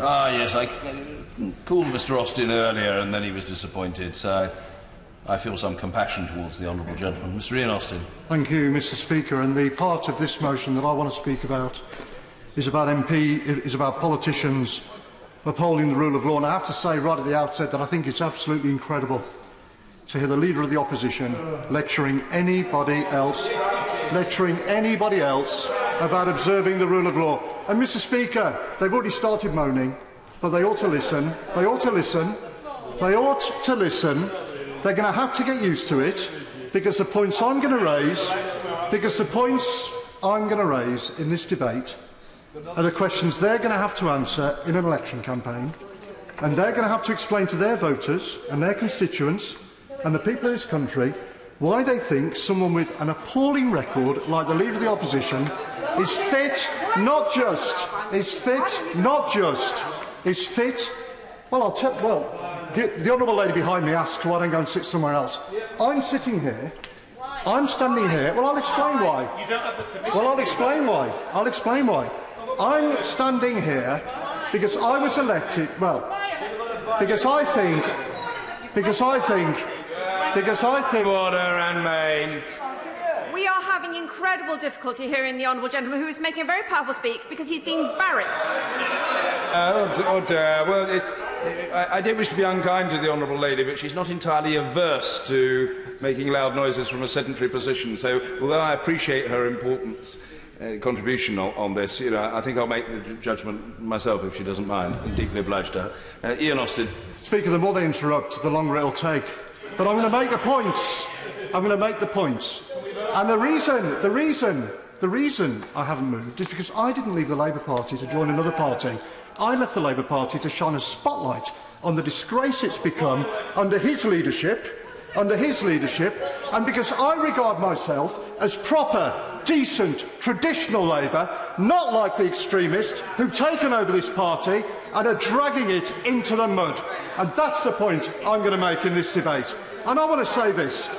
Yes, I called Mr Austin earlier and then he was disappointed, so I feel some compassion towards the honourable gentleman. Mr Ian Austin. Thank you, Mr Speaker. And the part of this motion that I want to speak about is about politicians upholding the rule of law. And I have to say right at the outset that I think it's absolutely incredible to hear the Leader of the Opposition lecturing anybody else about observing the rule of law. And, Mr Speaker, they've already started moaning, but they ought to listen. They ought to listen. They ought to listen. They're going to have to get used to it, because the points I'm going to raise, in this debate are the questions they're going to have to answer in an election campaign, and they're going to have to explain to their voters and their constituents and the people of this country why they think someone with an appalling record like the Leader of the Opposition is fit, not just, well, the Honourable Lady behind me asked why I don't go and sit somewhere else. I'm sitting here, I'm standing here, well, I'll explain why. You don't have the permission. Well, I'll explain why. I'm standing here because I was elected, because I think... Order and main. We are having incredible difficulty hearing the honourable gentleman, who is making a very powerful speak because he's being barracked. Oh dear. Well, I don't wish to be unkind to the honourable lady, but she's not entirely averse to making loud noises from a sedentary position. So, although I appreciate her important contribution on this, I think I'll make the judgment myself if she doesn't mind. I'm deeply obliged to her. Ian Austin. Speaker, the more they interrupt, the longer it'll take. But I'm going to make the points. And the reason I haven't moved is because I didn't leave the Labour Party to join another party. I left the Labour Party to shine a spotlight on the disgrace it's become under his leadership, and because I regard myself as proper, decent, traditional Labour, not like the extremists who've taken over this party and are dragging it into the mud. And that's the point I'm going to make in this debate. And I want to say this.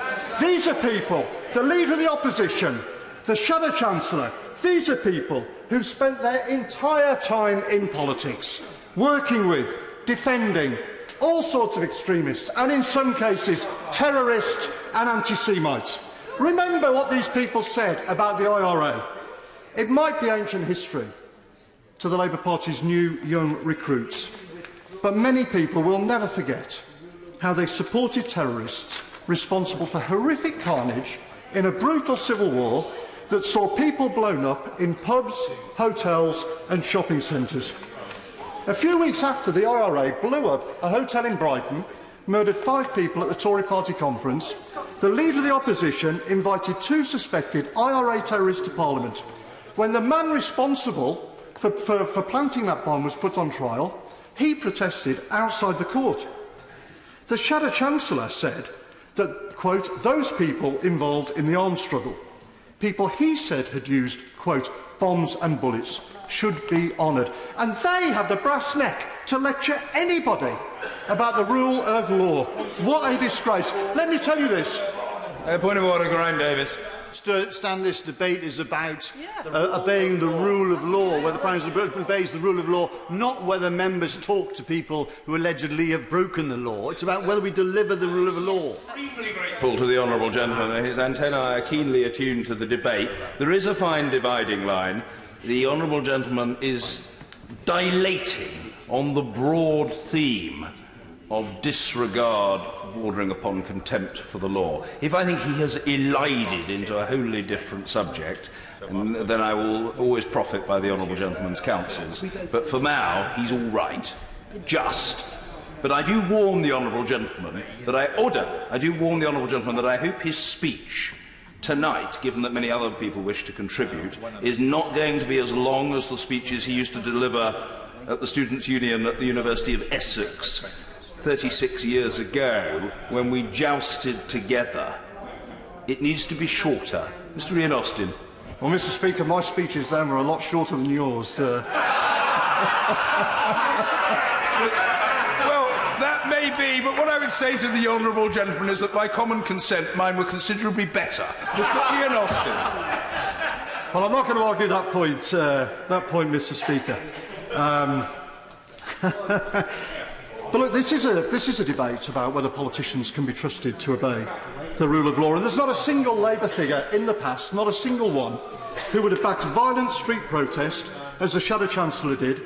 These are people, the Leader of the Opposition, the Shadow Chancellor, these are people who've spent their entire time in politics, working with, defending all sorts of extremists, and in some cases, terrorists and anti-Semites. Remember what these people said about the IRA. It might be ancient history to the Labour Party's new young recruits, but many people will never forget how they supported terrorists responsible for horrific carnage in a brutal civil war that saw people blown up in pubs, hotels and shopping centres. A few weeks after the IRA blew up a hotel in Brighton, murdered 5 people at the Tory party conference, the Leader of the Opposition invited 2 suspected IRA terrorists to Parliament. When the man responsible for planting that bomb was put on trial, he protested outside the court. The Shadow Chancellor said that, quote, those people involved in the arms struggle, people he said had used, quote, bombs and bullets, should be honoured. And they have the brass neck to lecture anybody about the rule of law. What a disgrace. Let me tell you this. Point of order, Graham Davis. This debate is about obeying the rule of law, whether the Prime Minister obeys the rule of law, not whether members talk to people who allegedly have broken the law. It's about whether we deliver the rule of law. Grateful to the honourable gentleman. His antennae are keenly attuned to the debate. There is a fine dividing line. The honourable gentleman is dilating on the broad theme of disregard bordering upon contempt for the law. If I think he has elided into a wholly different subject, then I will always profit by the honourable gentleman's counsels. But for now, he's all right. Just. But I do warn the honourable gentleman that I hope his speech tonight, given that many other people wish to contribute, is not going to be as long as the speeches he used to deliver at the Students' Union at the University of Essex 36 years ago, when we jousted together. It needs to be shorter. Mr. Ian Austin. Well, Mr. Speaker, my speeches then were a lot shorter than yours. Well, that may be, but what I would say to the honourable gentleman is that by common consent, mine were considerably better. Mr. Ian Austin. Well, I'm not going to argue that point, Mr. Speaker. But look, this is a debate about whether politicians can be trusted to obey the rule of law, and there's not a single Labour figure in the past, not a single one, who would have backed violent street protest, as the Shadow Chancellor did,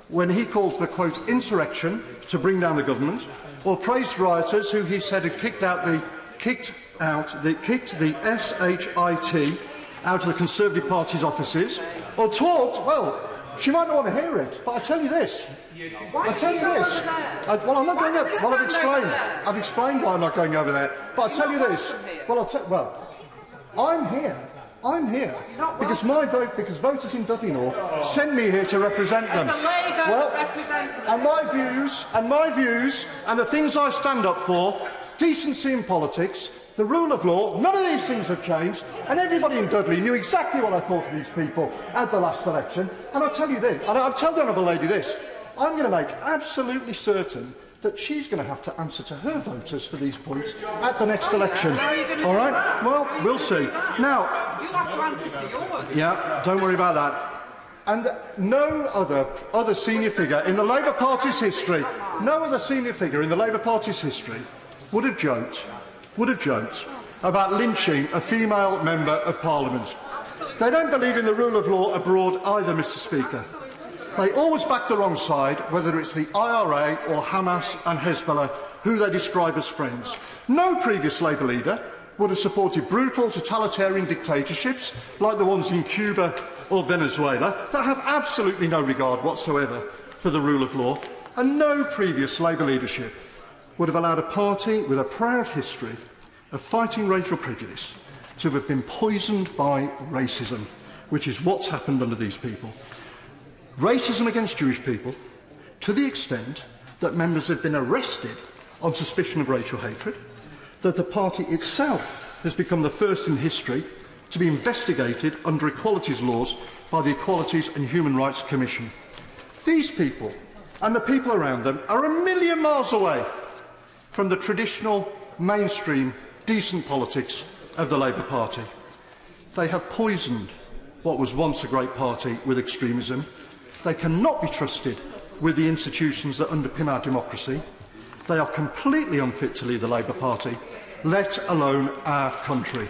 when he called for, quote, insurrection to bring down the government, or praised rioters who he said had kicked the SHIT out of the Conservative Party's offices, or talked, well, she might not want to hear it, but I tell you this. Well, I'm not going over there. Well, I've explained why I'm not going over there. But I tell you this. I'm here. Because voters in Dudley North sent me here to represent them. As a Labour representative. And my views, and the things I stand up for, decency in politics, the rule of law, none of these things have changed, and everybody in Dudley knew exactly what I thought of these people at the last election. And I'll tell you this, and I'll tell the Honourable Lady this, I'm going to make absolutely certain that she's going to have to answer to her voters for these points at the next election. All right? Well, we'll see. Now, you have to answer to yours. Yeah, don't worry about that. And no other senior figure in the Labour Party's history, would have joked about lynching a female member of Parliament. They don't believe in the rule of law abroad either, Mr. Speaker. They always back the wrong side, whether it's the IRA or Hamas and Hezbollah, who they describe as friends. No previous Labour leader would have supported brutal totalitarian dictatorships like the ones in Cuba or Venezuela that have absolutely no regard whatsoever for the rule of law, and no previous Labour leadership would have allowed a party with a proud history of fighting racial prejudice to have been poisoned by racism, which is what's happened under these people. Racism against Jewish people, to the extent that members have been arrested on suspicion of racial hatred, that the party itself has become the first in history to be investigated under equalities laws by the Equalities and Human Rights Commission. These people and the people around them are a million miles away from the traditional, mainstream, decent politics of the Labour Party. They have poisoned what was once a great party with extremism. They cannot be trusted with the institutions that underpin our democracy. They are completely unfit to lead the Labour Party, let alone our country.